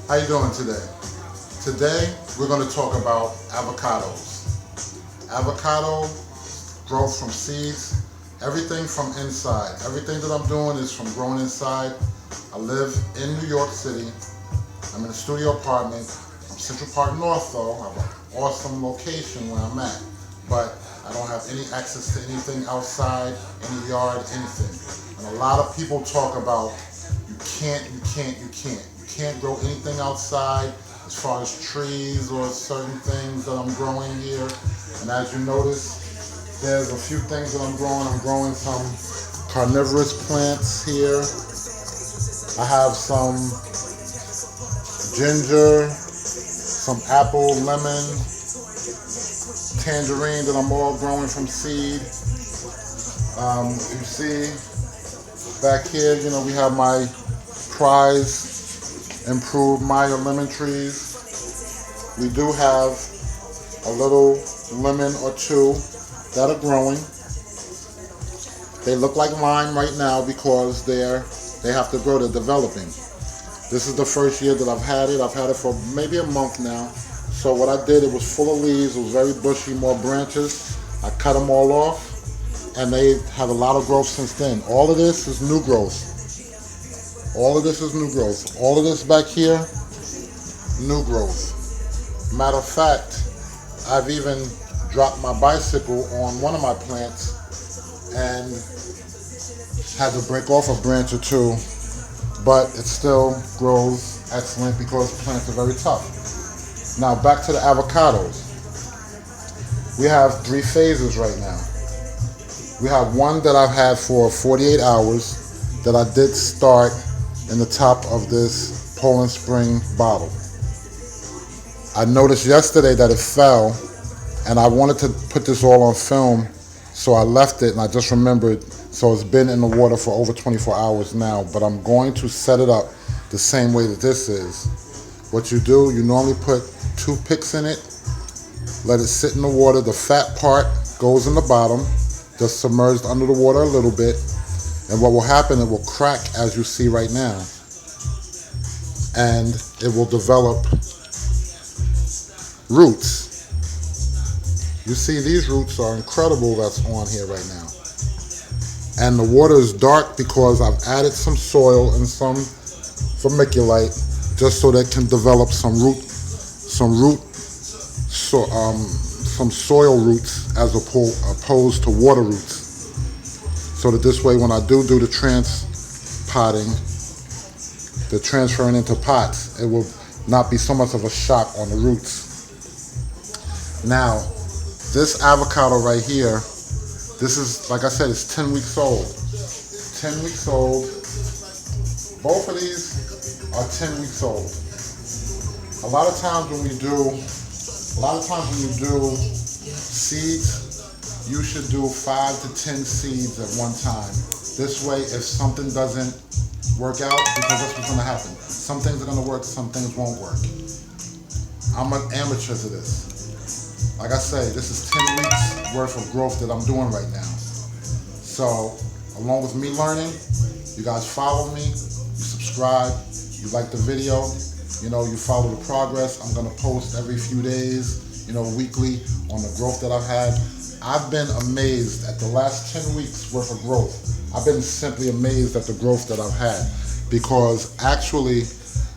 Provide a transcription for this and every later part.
How you doing today? Today we're going to talk about avocados. Avocado growth from seeds, everything from inside. Everything that I'm doing is from growing inside. I live in New York City. I'm in a studio apartment. I'm Central Park North though. I have an awesome location where I'm at. But I don't have any access to anything outside, any yard, anything. And a lot of people talk about you can't grow anything outside as far as trees or certain things that I'm growing here. And as you notice, there's a few things that I'm growing. I'm growing some carnivorous plants here. I have some ginger, some apple, lemon, tangerine that I'm all growing from seed. You see back here, we have my prize improved Maya lemon trees. We do have a little lemon or two that are growing. They look like lime right now because they have to grow, they're developing. This is the first year that I've had it. I've had it for maybe a month now. So what I did, it was full of leaves, it was very bushy, more branches. I cut them all off and they have a lot of growth since then. All of this is new growth. All of this is new growth. All of this back here, new growth. Matter of fact, I've even dropped my bicycle on one of my plants and had to break off a branch or two, but it still grows excellent because plants are very tough. Now back to the avocados. We have 3 phases right now. We have one that I've had for 48 hours that I did start in the top of this Poland Spring bottle. I noticed yesterday that it fell and I wanted to put this all on film, so I left it and I just remembered, so it's been in the water for over 24 hours now, but I'm going to set it up the same way that this is. What you do, you normally put 2 picks in it, let it sit in the water, the fat part goes in the bottom, just submerged under the water a little bit, and what will happen, it will crack as you see right now, and it will develop roots. You see these roots are incredible that's on here right now. And the water is dark because I've added some soil and some vermiculite just so that it can develop some soil roots as opposed to water roots. So that this way when I do the transpotting, the transferring into pots, it will not be so much of a shock on the roots. Now, this avocado right here, this is, like I said, it's 10 weeks old. 10 weeks old. Both of these are 10 weeks old. A lot of times when you do seeds, you should do 5 to 10 seeds at one time. This way, if something doesn't work out, because that's what's gonna happen. Some things are gonna work, some things won't work. I'm an amateur to this. Like I say, this is 10 weeks worth of growth that I'm doing right now. So, along with me learning, you guys follow me, you subscribe, you like the video, you follow the progress. I'm gonna post every few days, weekly on the growth that I've had. I've been amazed at the last 10 weeks worth of growth. I've been simply amazed at the growth that I've had, because actually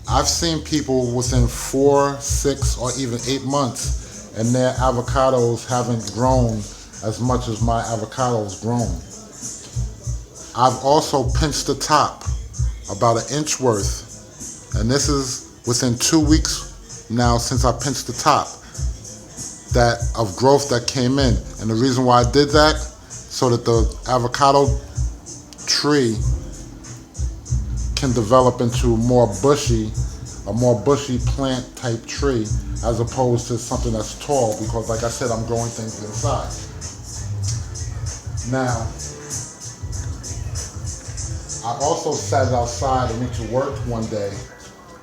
I've seen people within 4, 6, or even 8 months and their avocados haven't grown as much as my avocados grown. I've also pinched the top about 1 inch worth, and this is within 2 weeks now since I pinched the top that of growth that came in. And the reason why I did that, so that the avocado tree can develop into a more bushy plant type tree, as opposed to something that's tall, because like I said, I'm growing things inside. Now, I also sat it outside and went to work one day,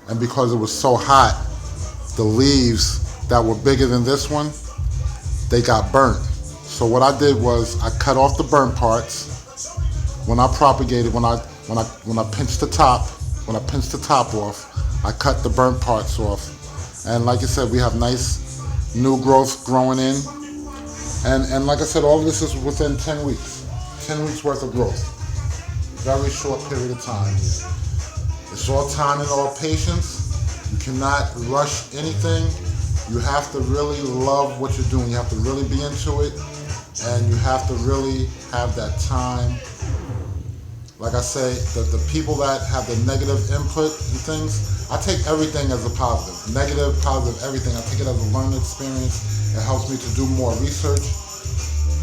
and because it was so hot, the leaves that were bigger than this one, they got burnt. So what I did was I cut off the burnt parts. When I propagated, when I pinched the top off, I cut the burnt parts off. And like I said, we have nice new growth growing in. And like I said, all of this is within 10 weeks. 10 weeks worth of growth. Very short period of time here. It's all time and all patience. You cannot rush anything. You have to really love what you're doing. You have to really be into it. And you have to really have that time. Like I say, the people that have the negative input and things, I take everything as a positive. Negative, positive, everything. I take it as a learning experience. It helps me to do more research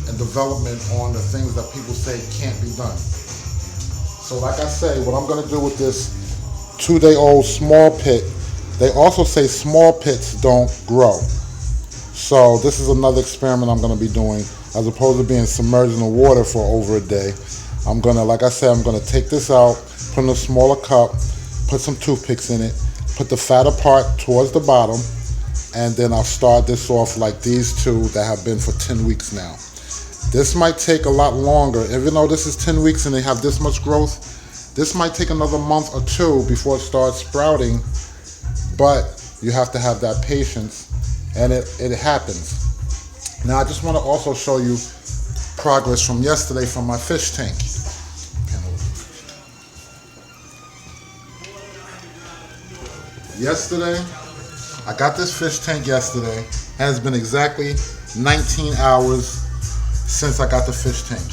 and development on the things that people say can't be done. So like I say, what I'm going to do with this 2-day-old small pit, they also say small pits don't grow. So this is another experiment I'm going to be doing. As opposed to being submerged in the water for over a day, I'm going to, like I said, I'm going to take this out, put in a smaller cup, put some toothpicks in it, put the fatter part towards the bottom, and then I'll start this off like these two that have been for 10 weeks now. This might take a lot longer. Even though this is 10 weeks and they have this much growth, this might take another month or two before it starts sprouting, but you have to have that patience, and it happens. Now I just want to also show you progress from yesterday from my fish tank. Yesterday, I got this fish tank yesterday. It has been exactly 19 hours since I got the fish tank.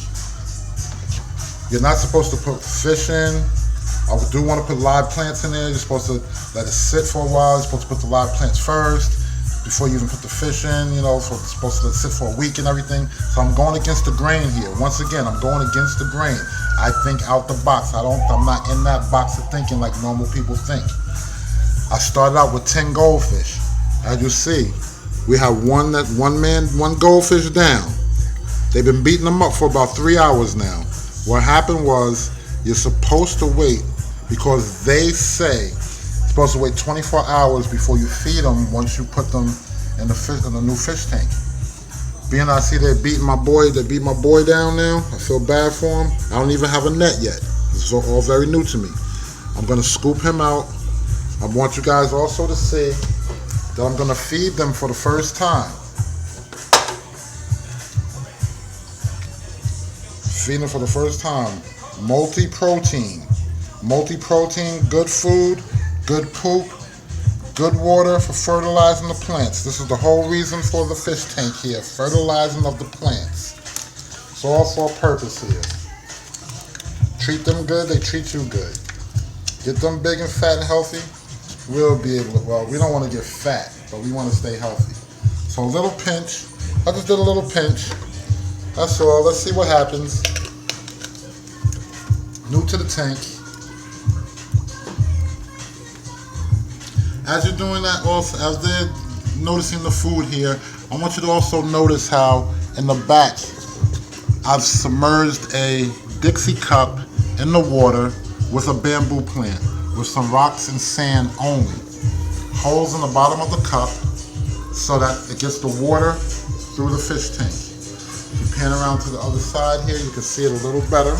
You're not supposed to put fish in. I do want to put live plants in there. You're supposed to let it sit for a while. You're supposed to put the live plants first before you even put the fish in, you know, so it's supposed to let it sit for a week and everything. So I'm going against the grain here. Once again, I'm going against the grain. I think out the box. I'm not in that box of thinking like normal people think. I started out with 10 goldfish. As you see, we have one goldfish down. They've been beating them up for about 3 hours now. What happened was, you're supposed to wait, because they say you're supposed to wait 24 hours before you feed them once you put them in the new fish tank. Being I see they beat my boy down now, I feel bad for him. I don't even have a net yet. This is all very new to me. I'm gonna scoop him out. I want you guys also to see that I'm gonna feed them for the first time. Feeding them for the first time. Multi-protein, good food, good poop, good water for fertilizing the plants. This is the whole reason for the fish tank here, fertilizing of the plants. It's all for a purpose here. Treat them good, they treat you good. Get them big and fat and healthy, we'll be able to, well, we don't want to get fat, but we want to stay healthy. So a little pinch, I just did a little pinch, that's all. Let's see what happens. New to the tank. As you're doing that, also as they're noticing the food here, I want you to also notice how in the back I've submerged a Dixie cup in the water with a bamboo plant with some rocks and sand only. Holes in the bottom of the cup so that it gets the water through the fish tank. If you pan around to the other side here, you can see it a little better.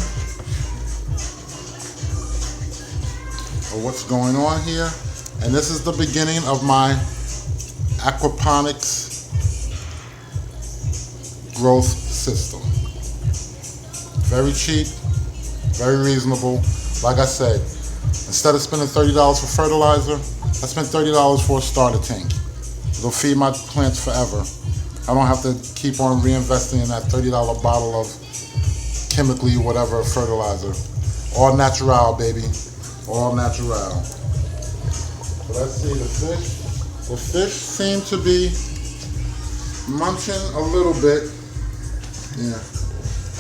Or what's going on here. And this is the beginning of my aquaponics growth system. Very cheap, very reasonable. Like I said, instead of spending $30 for fertilizer, I spent $30 for a starter tank. It'll feed my plants forever. I don't have to keep on reinvesting in that $30 bottle of chemically whatever fertilizer. All natural, baby. All natural. So let's see the fish. The fish seem to be munching a little bit. Yeah.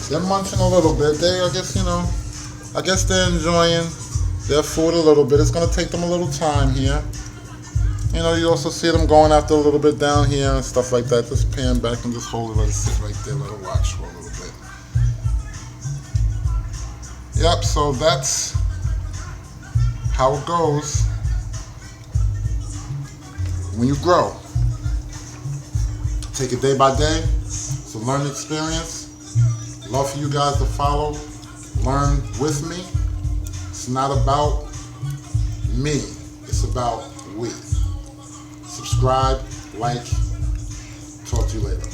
They're munching a little bit. They, I guess they're enjoying their food a little bit. It's going to take them a little time here. You also see them going after a little bit down here and stuff like that. Just pan back and just hold it, let it sit right there, let it watch for a little bit. Yep, so that's how it goes when you grow. Take it day by day. It's a learning experience. Love for you guys to follow, learn with me. It's not about me. It's about we. Subscribe, like, talk to you later.